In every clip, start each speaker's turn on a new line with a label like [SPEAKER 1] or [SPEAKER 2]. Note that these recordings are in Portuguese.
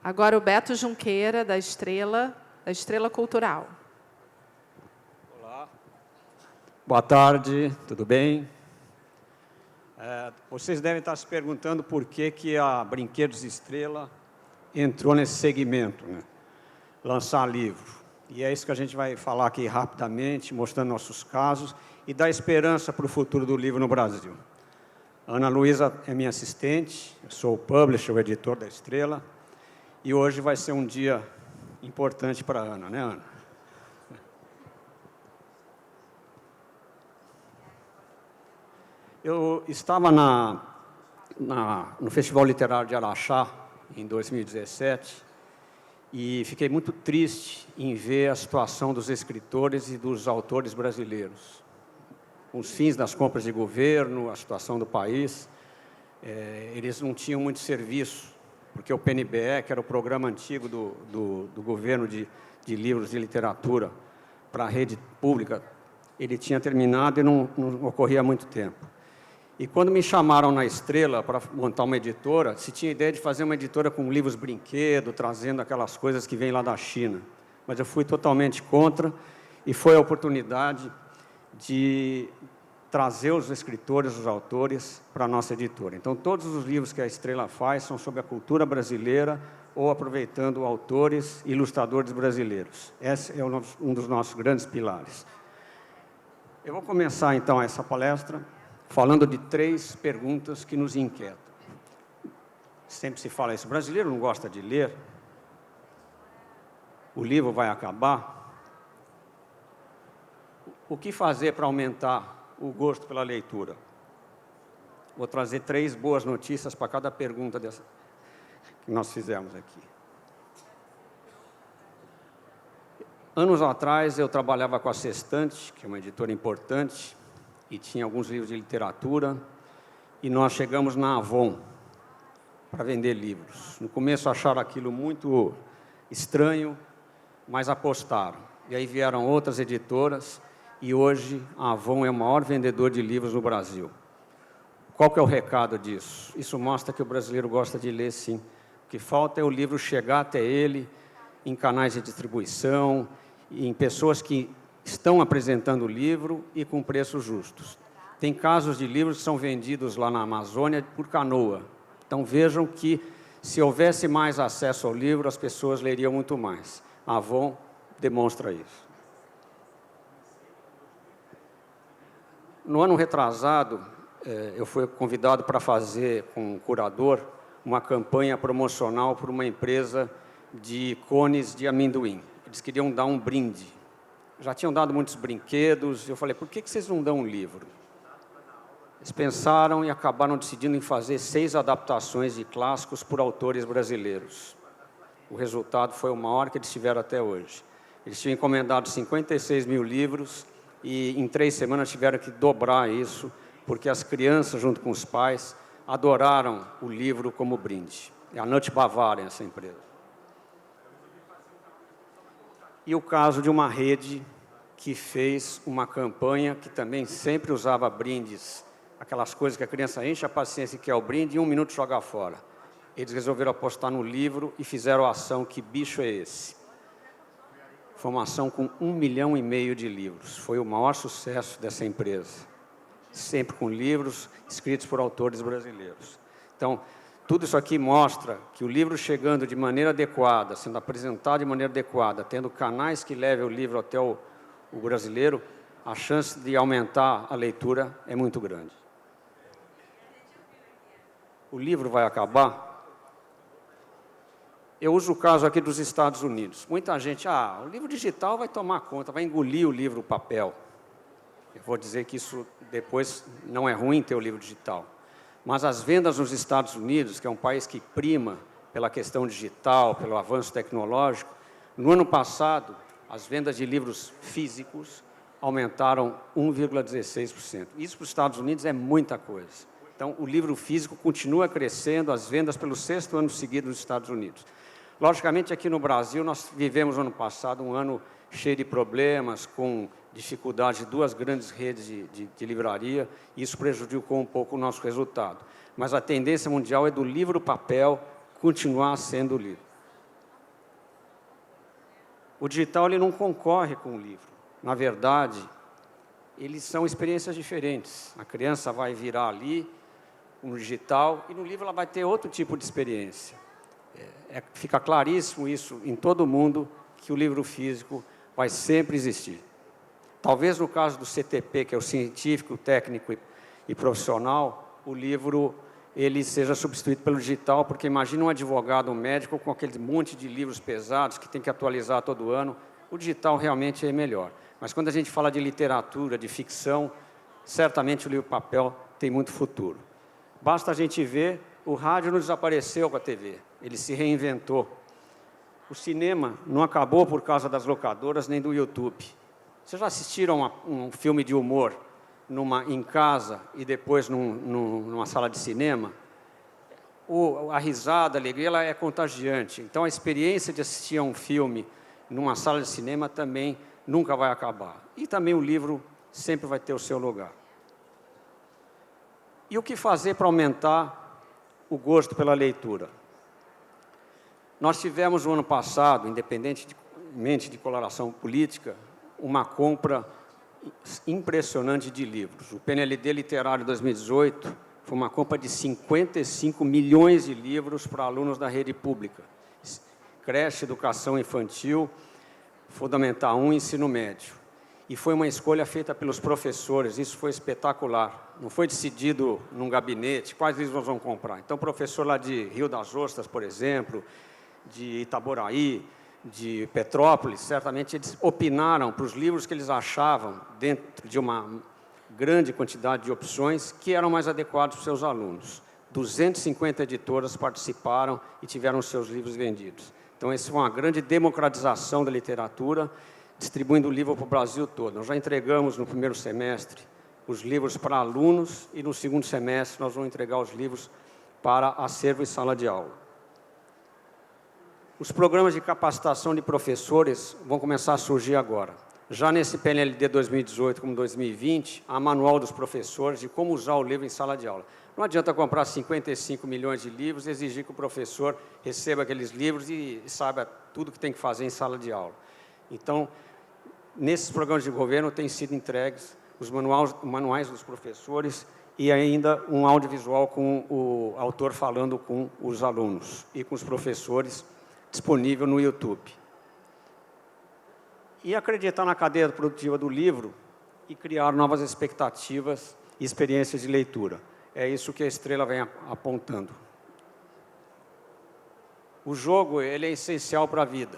[SPEAKER 1] Agora o Beto Junqueira, da Estrela Cultural.
[SPEAKER 2] Olá. Boa tarde, tudo bem? Vocês devem estar se perguntando por que a Brinquedos Estrela entrou nesse segmento, né? Lançar livro. E é isso que a gente vai falar aqui rapidamente, mostrando nossos casos e dar esperança para o futuro do livro no Brasil. A Ana Luísa é minha assistente, eu sou o publisher, o editor da Estrela, e hoje vai ser um dia importante para a Ana, né, Ana? Eu estava no Festival Literário de Araxá, em 2017, e fiquei muito triste em ver a situação dos escritores e dos autores brasileiros. Os fins das compras de governo, a situação do país, eles não tinham muito serviço, porque o PNBE, que era o programa antigo do governo de livros de literatura para a rede pública, ele tinha terminado e não ocorria há muito tempo. E quando me chamaram na Estrela para montar uma editora, se tinha ideia de fazer uma editora com livros brinquedo, trazendo aquelas coisas que vêm lá da China. Mas eu fui totalmente contra e foi a oportunidade de trazer os escritores, os autores para a nossa editora. Então, todos os livros que a Estrela faz são sobre a cultura brasileira ou aproveitando autores e ilustradores brasileiros. Esse é um dos nossos grandes pilares. Eu vou começar, então, essa palestra falando de 3 perguntas que nos inquietam. Sempre se fala isso, o brasileiro não gosta de ler? O livro vai acabar? O que fazer para aumentar o gosto pela leitura? Vou trazer 3 boas notícias para cada pergunta que nós fizemos aqui. Anos atrás, eu trabalhava com a Sextante, que é uma editora importante, e tinha alguns livros de literatura, e nós chegamos na Avon para vender livros. No começo acharam aquilo muito estranho, mas apostaram. E aí vieram outras editoras, e hoje a Avon é o maior vendedor de livros no Brasil. Qual que é o recado disso? Isso mostra que o brasileiro gosta de ler, sim. O que falta é o livro chegar até ele em canais de distribuição, em pessoas que estão apresentando o livro e com preços justos. Tem casos de livros que são vendidos lá na Amazônia por canoa. Então, vejam que, se houvesse mais acesso ao livro, as pessoas leriam muito mais. A Avon demonstra isso. No ano retrasado, eu fui convidado para fazer, com um curador, uma campanha promocional para uma empresa de cones de amendoim. Eles queriam dar um brinde. Já tinham dado muitos brinquedos, eu falei, por que vocês não dão um livro? Eles pensaram e acabaram decidindo em fazer 6 adaptações de clássicos por autores brasileiros. O resultado foi o maior que eles tiveram até hoje. Eles tinham encomendado 56 mil livros e em 3 semanas tiveram que dobrar isso, porque as crianças, junto com os pais, adoraram o livro como brinde. É a Nut Bavarian, essa empresa. E o caso de uma rede que fez uma campanha que também sempre usava brindes, aquelas coisas que a criança enche a paciência e quer o brinde e em 1 minuto joga fora. Eles resolveram apostar no livro e fizeram a ação Que Bicho é Esse? Foi uma ação com 1,5 milhão de livros. Foi o maior sucesso dessa empresa. Sempre com livros escritos por autores brasileiros. Então, tudo isso aqui mostra que o livro chegando de maneira adequada, sendo apresentado de maneira adequada, tendo canais que levem o livro até o brasileiro, a chance de aumentar a leitura é muito grande. O livro vai acabar? Eu uso o caso aqui dos Estados Unidos. Muita gente, o livro digital vai tomar conta, vai engolir o livro papel. Eu vou dizer que isso depois não é ruim ter o livro digital. Mas as vendas nos Estados Unidos, que é um país que prima pela questão digital, pelo avanço tecnológico, no ano passado, as vendas de livros físicos aumentaram 1,16%. Isso para os Estados Unidos é muita coisa. Então, o livro físico continua crescendo, as vendas pelo 6º ano seguido nos Estados Unidos. Logicamente, aqui no Brasil, nós vivemos no ano passado um ano cheio de problemas, com dificuldade de 2 grandes redes de livraria, e isso prejudicou um pouco o nosso resultado. Mas a tendência mundial é do livro papel continuar sendo lido. O digital ele não concorre com o livro. Na verdade, eles são experiências diferentes. A criança vai virar ali, no digital, e no livro ela vai ter outro tipo de experiência. Fica claríssimo isso em todo mundo, que o livro físico vai sempre existir. Talvez no caso do CTP, que é o científico, técnico e profissional, o livro ele seja substituído pelo digital, porque imagina um advogado, um médico, com aquele monte de livros pesados que tem que atualizar todo ano. O digital realmente é melhor. Mas quando a gente fala de literatura, de ficção, certamente o livro papel tem muito futuro. Basta a gente ver, o rádio não desapareceu com a TV, ele se reinventou. O cinema não acabou por causa das locadoras nem do YouTube. Vocês já assistiram um filme de humor em casa e depois numa sala de cinema? A risada, a alegria, ela é contagiante. Então, a experiência de assistir a um filme numa sala de cinema também nunca vai acabar. E também o livro sempre vai ter o seu lugar. E o que fazer para aumentar o gosto pela leitura? Nós tivemos no ano passado, independentemente de coloração política, uma compra impressionante de livros. O PNLD Literário 2018 foi uma compra de 55 milhões de livros para alunos da rede pública. Creche, educação infantil, Fundamental 1 e ensino médio. E foi uma escolha feita pelos professores, isso foi espetacular. Não foi decidido num gabinete, quais livros nós vamos comprar. Então, o professor lá de Rio das Ostras, por exemplo, de Itaboraí, de Petrópolis, certamente eles opinaram para os livros que eles achavam, dentro de uma grande quantidade de opções, que eram mais adequados para os seus alunos. 250 editoras participaram e tiveram seus livros vendidos. Então, essa foi uma grande democratização da literatura, distribuindo o livro para o Brasil todo. Nós já entregamos no primeiro semestre os livros para alunos e no segundo semestre nós vamos entregar os livros para acervo e sala de aula. Os programas de capacitação de professores vão começar a surgir agora. Já nesse PNLD 2018 como 2020, há manual dos professores de como usar o livro em sala de aula. Não adianta comprar 55 milhões de livros e exigir que o professor receba aqueles livros e saiba tudo que tem que fazer em sala de aula. Então, nesses programas de governo têm sido entregues os manuais dos professores e ainda um audiovisual com o autor falando com os alunos e com os professores, disponível no YouTube. E acreditar na cadeia produtiva do livro e criar novas expectativas e experiências de leitura. É isso que a Estrela vem apontando. O jogo ele é essencial para a vida.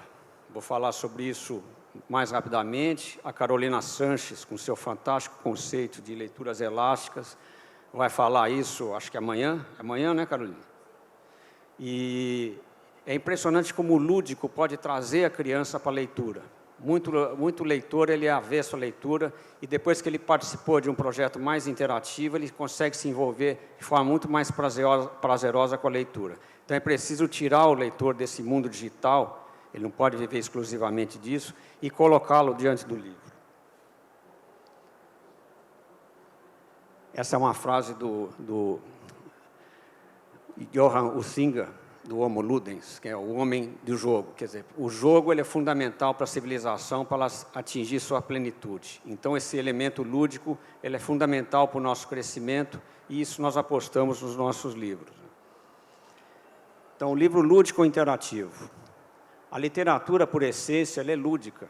[SPEAKER 2] Vou falar sobre isso mais rapidamente. A Carolina Sanches, com seu fantástico conceito de leituras elásticas, vai falar isso, acho que amanhã. Amanhã, né, Carolina? E é impressionante como o lúdico pode trazer a criança para a leitura. Muito leitor, ele é avesso à leitura, e depois que ele participou de um projeto mais interativo, ele consegue se envolver de forma muito mais prazerosa com a leitura. Então, é preciso tirar o leitor desse mundo digital, ele não pode viver exclusivamente disso, e colocá-lo diante do livro. Essa é uma frase do Johann Huizinga, do Homo Ludens, que é o homem do jogo. Quer dizer, o jogo ele é fundamental para a civilização, para ela atingir sua plenitude. Então, esse elemento lúdico ele é fundamental para o nosso crescimento, e isso nós apostamos nos nossos livros. Então, o livro lúdico interativo. A literatura, por essência, ela é lúdica.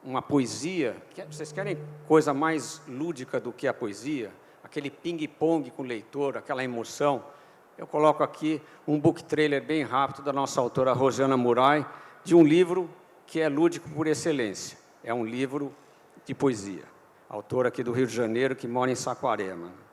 [SPEAKER 2] Uma poesia, vocês querem coisa mais lúdica do que a poesia? Aquele ping-pong com o leitor, aquela emoção. Eu coloco aqui um book trailer bem rápido da nossa autora Rosiana Murai, de um livro que é lúdico por excelência. É um livro de poesia. Autora aqui do Rio de Janeiro, que mora em Saquarema.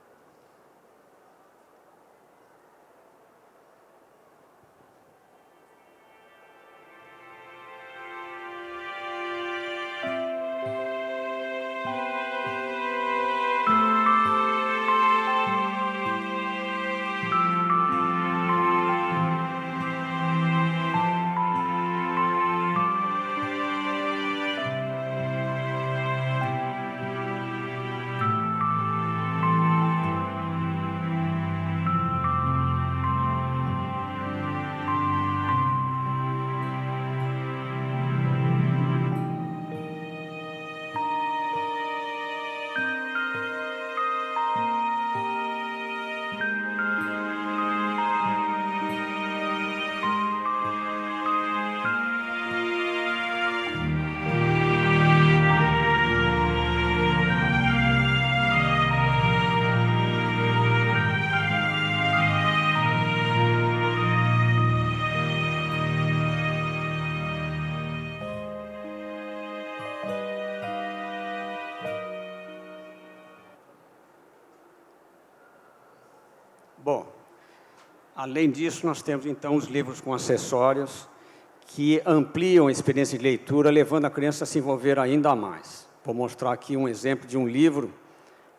[SPEAKER 2] Além disso, nós temos, então, os livros com acessórios que ampliam a experiência de leitura, levando a criança a se envolver ainda mais. Vou mostrar aqui um exemplo de um livro,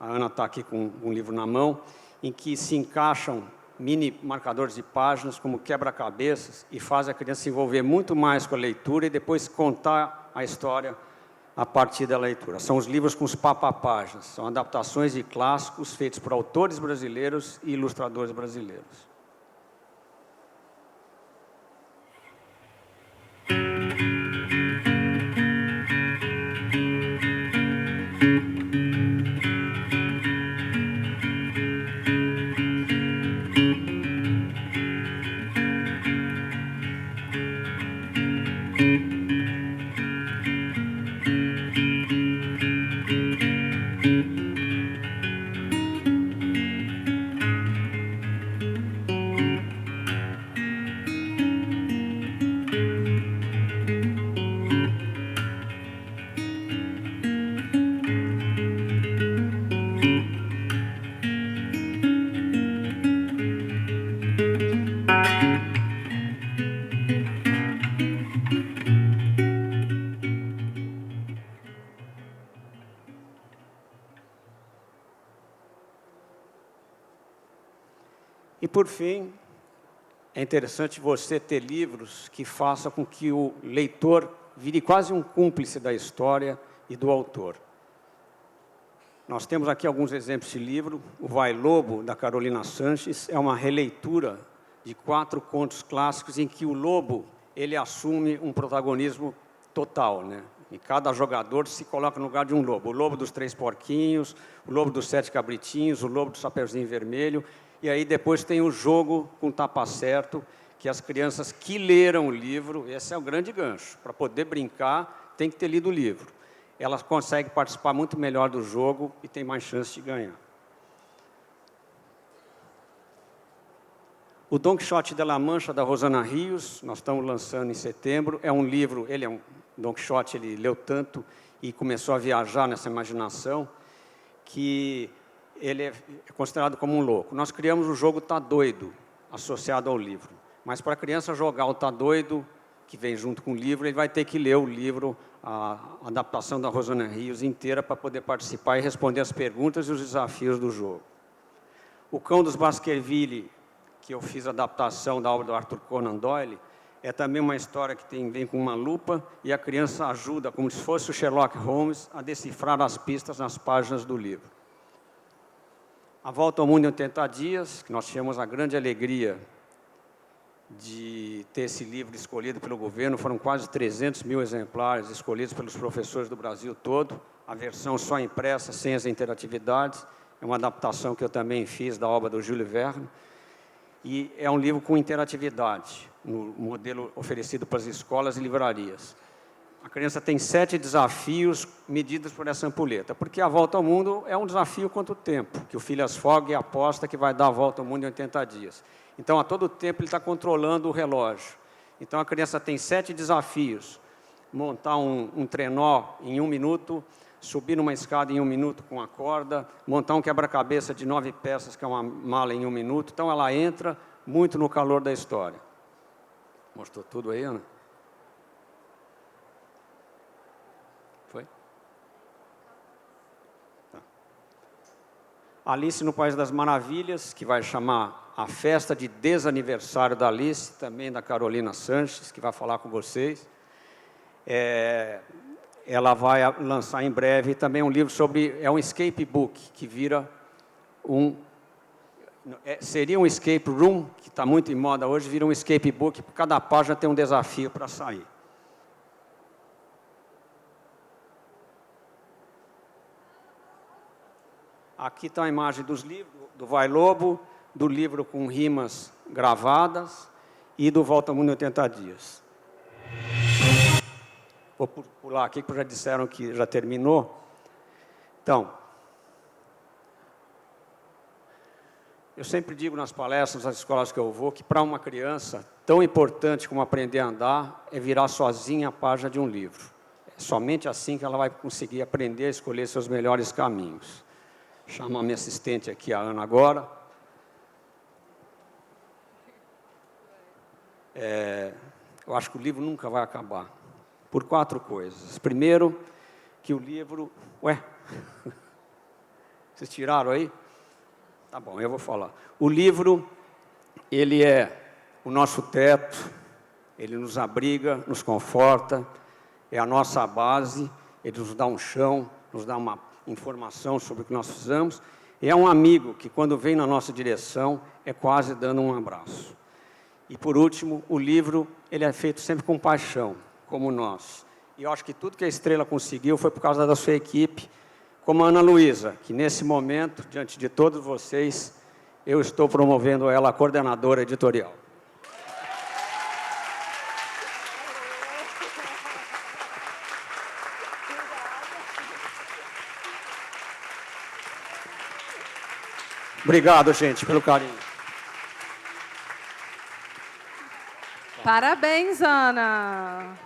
[SPEAKER 2] a Ana está aqui com um livro na mão, em que se encaixam mini marcadores de páginas como quebra-cabeças e faz a criança se envolver muito mais com a leitura e depois contar a história a partir da leitura. São os livros com os papapáginas, são adaptações de clássicos feitos por autores brasileiros e ilustradores brasileiros. E, por fim, é interessante você ter livros que façam com que o leitor vire quase um cúmplice da história e do autor. Nós temos aqui alguns exemplos de livro. O Vai Lobo, da Carolina Sanches, é uma releitura de 4 contos clássicos em que o lobo ele assume um protagonismo total, né? E cada jogador se coloca no lugar de um lobo. O lobo dos 3 porquinhos, o lobo dos 7 cabritinhos, o lobo do Chapeuzinho Vermelho. E aí depois tem o jogo com tapa certo, que as crianças que leram o livro, esse é o grande gancho. Para poder brincar, tem que ter lido o livro. Elas conseguem participar muito melhor do jogo e tem mais chance de ganhar. O Don Quixote de la Mancha, da Rosana Rios, nós estamos lançando em setembro. É um livro, ele é um Don Quixote, ele leu tanto e começou a viajar nessa imaginação, que ele é considerado como um louco. Nós criamos o jogo Tá Doido, associado ao livro. Mas para a criança jogar o Tá Doido, que vem junto com o livro, ele vai ter que ler o livro, a adaptação da Rosana Rios inteira, para poder participar e responder as perguntas e os desafios do jogo. O Cão dos Baskerville, que eu fiz a adaptação da obra do Arthur Conan Doyle, é também uma história que vem com uma lupa e a criança ajuda, como se fosse o Sherlock Holmes, a decifrar as pistas nas páginas do livro. A Volta ao Mundo em 80 Dias, que nós tivemos a grande alegria de ter esse livro escolhido pelo governo, foram quase 300 mil exemplares escolhidos pelos professores do Brasil todo, a versão só impressa, sem as interatividades, é uma adaptação que eu também fiz da obra do Júlio Verne, e é um livro com interatividade, no modelo oferecido para as escolas e livrarias. A criança tem 7 desafios medidos por essa ampulheta, porque a volta ao mundo é um desafio quanto tempo, que o Phileas Fogg aposta que vai dar a volta ao mundo em 80 dias. Então, a todo tempo, ele está controlando o relógio. Então, a criança tem 7 desafios. Montar um trenó em 1 minuto, subir numa escada em 1 minuto com a corda, montar um quebra-cabeça de 9 peças, que é uma mala, em 1 minuto. Então, ela entra muito no calor da história. Mostrou tudo aí, Ana? Foi? Tá. Alice no País das Maravilhas, que vai chamar a festa de desaniversário da Alice, também da Carolina Sanches, que vai falar com vocês. Ela vai lançar em breve também um livro sobre... É um escape book, que vira seria um escape room, que está muito em moda hoje, vira um escape book, porque cada página tem um desafio para sair. Aqui está a imagem dos livros, do Vai Lobo, do livro com rimas gravadas e do Volta ao Mundo em 80 Dias. Vou pular aqui, porque já disseram que já terminou. Então, eu sempre digo nas palestras, nas escolas que eu vou, que para uma criança, tão importante como aprender a andar, é virar sozinha a página de um livro. É somente assim que ela vai conseguir aprender a escolher seus melhores caminhos. Chamo a minha assistente aqui, a Ana, agora. Eu acho que o livro nunca vai acabar, por 4 coisas. Primeiro, que o livro... Ué? Vocês tiraram aí? Tá bom, eu vou falar. O livro, ele é o nosso teto, ele nos abriga, nos conforta, é a nossa base, ele nos dá um chão, nos dá uma informação sobre o que nós precisamos, e é um amigo que, quando vem na nossa direção, é quase dando um abraço. E, por último, o livro, ele é feito sempre com paixão, como nós. E eu acho que tudo que a Estrela conseguiu foi por causa da sua equipe, como a Ana Luísa, que, nesse momento, diante de todos vocês, eu estou promovendo ela a coordenadora editorial. Obrigado, gente, pelo carinho.
[SPEAKER 1] Parabéns, Ana.